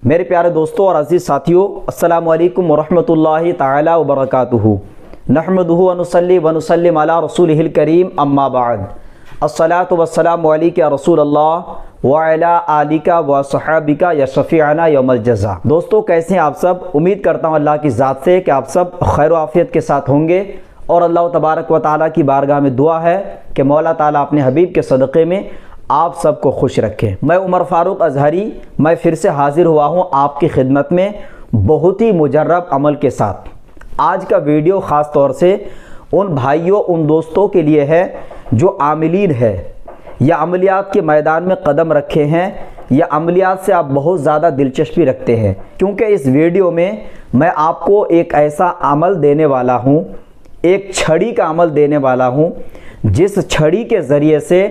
मेरे प्यारे दोस्तों और अज़ीज़ साथियों, अस्सलामु अलैकुम वरहमतुल्लाहि ताला वबरकातुहू। नहमदुहु व नुसल्ली व नुसल्लिम अला रसूलिहिल करीम, अम्मा बाद। अस्सलातु वस्सलामु अलैका या रसूल अल्लाह व अला आलिका व सहाबिका या शफ़ीअना यौमल जज़ा। दोस्तों, कैसे हैं आप सब? उम्मीद करता हूँ अल्लाह की ज़ात से कि आप सब खैर आफ़ियत के साथ होंगे और अल्लाह तबारक व तआला की बारगाह में दुआ है कि मौला ताला अपने हबीब के सदक़े में आप सबको खुश रखें। मैं उमर फ़ारूक अज़हरी, मैं फिर से हाज़िर हुआ हूँ आपकी खिदमत में बहुत ही मुजर्रब अमल के साथ। आज का वीडियो ख़ास तौर से उन भाइयों, उन दोस्तों के लिए है जो आमिलीन है या अमलियात के मैदान में कदम रखे हैं या अमलियात से आप बहुत ज़्यादा दिलचस्पी रखते हैं, क्योंकि इस वीडियो में मैं आपको एक ऐसा अमल देने वाला हूँ, एक छड़ी का अमल देने वाला हूँ, जिस छड़ी के ज़रिए से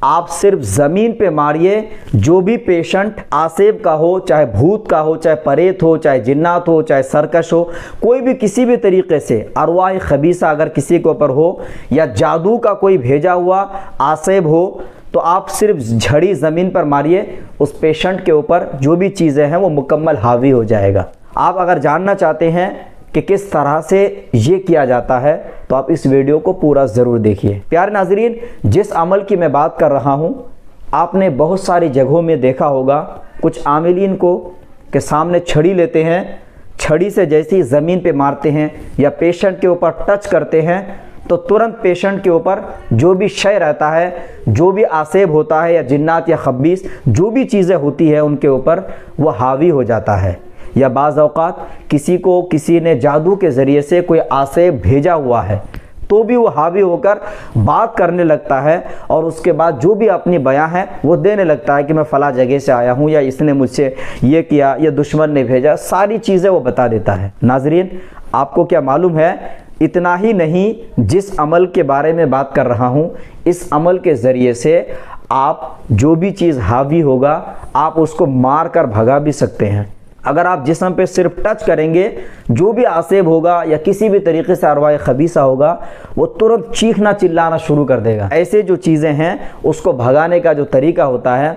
आप सिर्फ ज़मीन पे मारिए, जो भी पेशेंट आसेब का हो, चाहे भूत का हो, चाहे परेत हो, चाहे जिन्नात हो, चाहे सरकश हो, कोई भी किसी भी तरीके से अरवाह खबीसा अगर किसी के ऊपर हो या जादू का कोई भेजा हुआ आसेब हो, तो आप सिर्फ झड़ी ज़मीन पर मारिए, उस पेशेंट के ऊपर जो भी चीज़ें हैं वो मुकम्मल हावी हो जाएगा। आप अगर जानना चाहते हैं कि किस तरह से ये किया जाता है तो आप इस वीडियो को पूरा ज़रूर देखिए। प्यारे नाज़रीन, जिस अमल की मैं बात कर रहा हूँ, आपने बहुत सारी जगहों में देखा होगा कुछ आमिलीन को के सामने छड़ी लेते हैं, छड़ी से जैसे ही ज़मीन पे मारते हैं या पेशेंट के ऊपर टच करते हैं तो तुरंत पेशेंट के ऊपर जो भी शय रहता है, जो भी आसेब होता है या जिन्नात या खब्बीस जो भी चीज़ें होती है उनके ऊपर वो हावी हो जाता है। या बाज़ औक़ात किसी को किसी ने जादू के ज़रिए से कोई आसेब भेजा हुआ है तो भी वो हावी होकर बात करने लगता है और उसके बाद जो भी अपनी बयां है वो देने लगता है कि मैं फ़ला जगह से आया हूँ या इसने मुझसे ये किया या दुश्मन ने भेजा, सारी चीज़ें वो बता देता है। नाज़रीन, आपको क्या मालूम है, इतना ही नहीं, जिस अमल के बारे में बात कर रहा हूँ, इस अमल के ज़रिए से आप जो भी चीज़ हावी होगा आप उसको मार कर भगा भी सकते हैं। अगर आप जिस्म पे सिर्फ टच करेंगे, जो भी आसेब होगा या किसी भी तरीके से अरवाह खबीसा होगा वो तुरंत चीखना चिल्लाना शुरू कर देगा। ऐसे जो चीज़ें हैं उसको भगाने का जो तरीका होता है,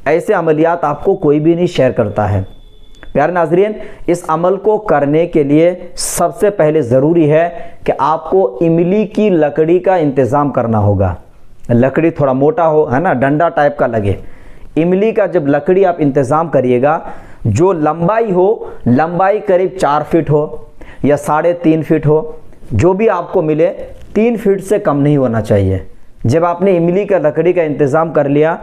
ऐसे अमलियात आपको कोई भी नहीं शेयर करता है। प्यारे नाज़रीन, इस अमल को करने के लिए सबसे पहले ज़रूरी है कि आपको इमली की लकड़ी का इंतज़ाम करना होगा। लकड़ी थोड़ा मोटा हो, है ना, डंडा टाइप का लगे। इमली का जब लकड़ी आप इंतज़ाम करिएगा, जो लंबाई हो, लंबाई करीब 4 फीट हो या 3.5 फीट हो, जो भी आपको मिले, 3 फीट से कम नहीं होना चाहिए। जब आपने इमली का लकड़ी का इंतज़ाम कर लिया,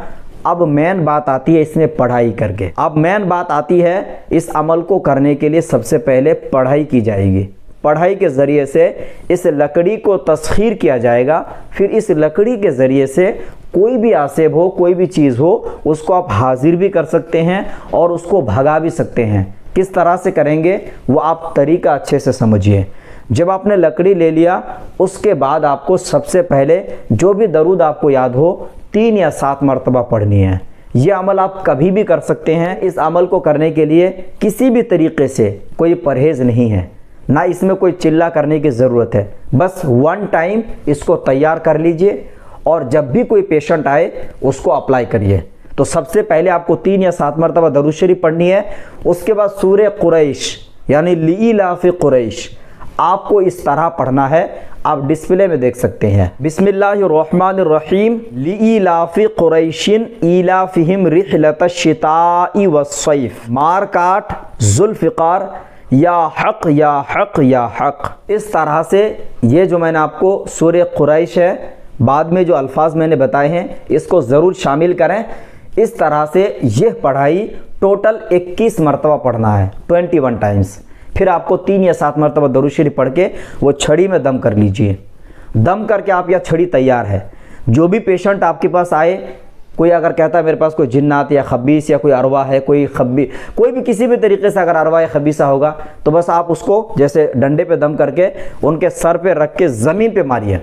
अब मेन बात आती है इसमें पढ़ाई करके। अब मेन बात आती है इस अमल को करने के लिए सबसे पहले पढ़ाई की जाएगी। पढ़ाई के ज़रिए से इस लकड़ी को तस्खीर किया जाएगा, फिर इस लकड़ी के ज़रिए से कोई भी आसेब हो, कोई भी चीज़ हो, उसको आप हाजिर भी कर सकते हैं और उसको भगा भी सकते हैं। किस तरह से करेंगे वो आप तरीका अच्छे से समझिए। जब आपने लकड़ी ले लिया, उसके बाद आपको सबसे पहले जो भी दरूद आपको याद हो 3 या 7 मरतबा पढ़नी है। ये अमल आप कभी भी कर सकते हैं। इस अमल को करने के लिए किसी भी तरीके से कोई परहेज़ नहीं है, ना इसमें कोई चिल्ला करने की ज़रूरत है। बस 1 टाइम इसको तैयार कर लीजिए और जब भी कोई पेशेंट आए उसको अप्लाई करिए। तो सबसे पहले आपको 3 या 7 मरतबा दरूद शरीफ पढ़नी है। उसके बाद सूरह कुरैश यानी लीइलाफ़ि कुरैश आपको इस तरह पढ़ना है, आप डिस्प्ले में देख सकते हैं। बिस्मिल्लाहिर्रहमानिर्रहीम, लीइलाफ़ि कुरैशिन इलाफ़िहिम रिहलतश्शिताइ वस्सैफ, मार काट जुल्फ़िकार या हक़ या हक़ या हक़। इस तरह से ये जो मैंने आपको सूरह कुरैश है, बाद में जो अल्फाज मैंने बताए हैं इसको ज़रूर शामिल करें। इस तरह से यह पढ़ाई टोटल 21 मरतबा पढ़ना है, 21 टाइम्स। फिर आपको 3 या 7 मरतबा दरूद शरीफ पढ़ के वो छड़ी में दम कर लीजिए। दम करके आप, यह छड़ी तैयार है। जो भी पेशेंट आपके पास आए, कोई अगर कहता है मेरे पास कोई जिन्नात या खब्बीस या कोई अरवा है, कोई भी किसी भी तरीके से अगर अरवा या खबीसा होगा, तो बस आप उसको जैसे डंडे पे दम करके उनके सर पे रख के ज़मीन पे मारिए।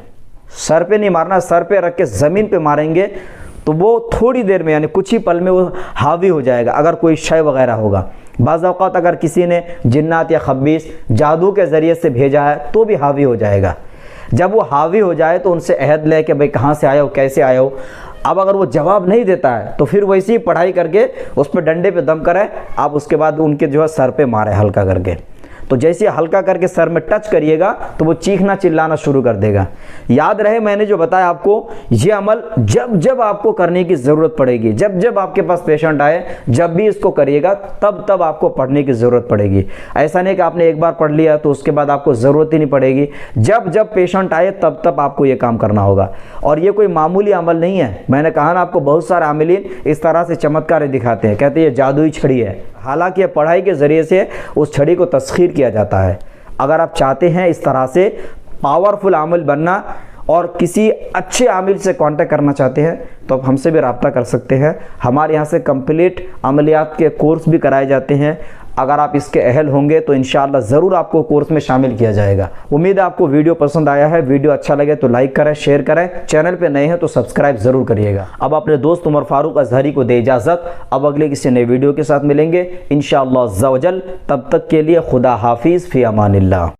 सर पे नहीं मारना, सर पे रख के ज़मीन पे मारेंगे तो वो थोड़ी देर में यानी कुछ ही पल में वो हावी हो जाएगा। अगर कोई शय वगैरह होगा, बाज़ औक़ात अगर किसी ने जिन्नात या खब्बीस जादू के ज़रिए से भेजा है तो भी हावी हो जाएगा। जब वो हावी हो जाए तो उनसे अहद ले कि भाई कहाँ से आया हो, कैसे आया हो, अब अगर वो जवाब नहीं देता है तो फिर वैसे ही पढ़ाई करके उस पर डंडे पे दम करें आप, उसके बाद उनके जो है सर पे मारे हल्का करके। तो जैसे हल्का करके सर में टच करिएगा तो वो चीखना चिल्लाना शुरू कर देगा। याद रहे मैंने जो बताया आपको, ये अमल जब जब आपको करने की ज़रूरत पड़ेगी, जब जब आपके पास पेशेंट आए, जब भी इसको करिएगा तब तब आपको पढ़ने की ज़रूरत पड़ेगी। ऐसा नहीं कि आपने एक बार पढ़ लिया तो उसके बाद आपको ज़रूरत ही नहीं पड़ेगी। जब जब पेशेंट आए तब तब आपको ये काम करना होगा। और ये कोई मामूली अमल नहीं है। मैंने कहा ना आपको, बहुत सारे आमिलीन इस तरह से चमत्कार दिखाते हैं, कहते हैं ये जादुई छड़ी है। हालांकि पढ़ाई के ज़रिए से उस छड़ी को तस्खीर किया जाता है। अगर आप चाहते हैं इस तरह से पावरफुल आमिल बनना और किसी अच्छे आमिल से कांटेक्ट करना चाहते हैं तो आप हमसे भी रब्ता कर सकते हैं। हमारे यहाँ से कंप्लीट अमलियात के कोर्स भी कराए जाते हैं। अगर आप इसके अहल होंगे तो इंशाअल्लाह ज़रूर आपको कोर्स में शामिल किया जाएगा। उम्मीद है आपको वीडियो पसंद आया है। वीडियो अच्छा लगे तो लाइक करें, शेयर करें, चैनल पे नए हैं तो सब्सक्राइब ज़रूर करिएगा। अब अपने दोस्त उमर फारूक अजहरी को दे इजाज़त। अब अगले किसी नए वीडियो के साथ मिलेंगे इंशाअल्लाह अज़्ज़ा वजल। तब तक के लिए खुदा हाफिज़, फ़ी अमानिल्लाह।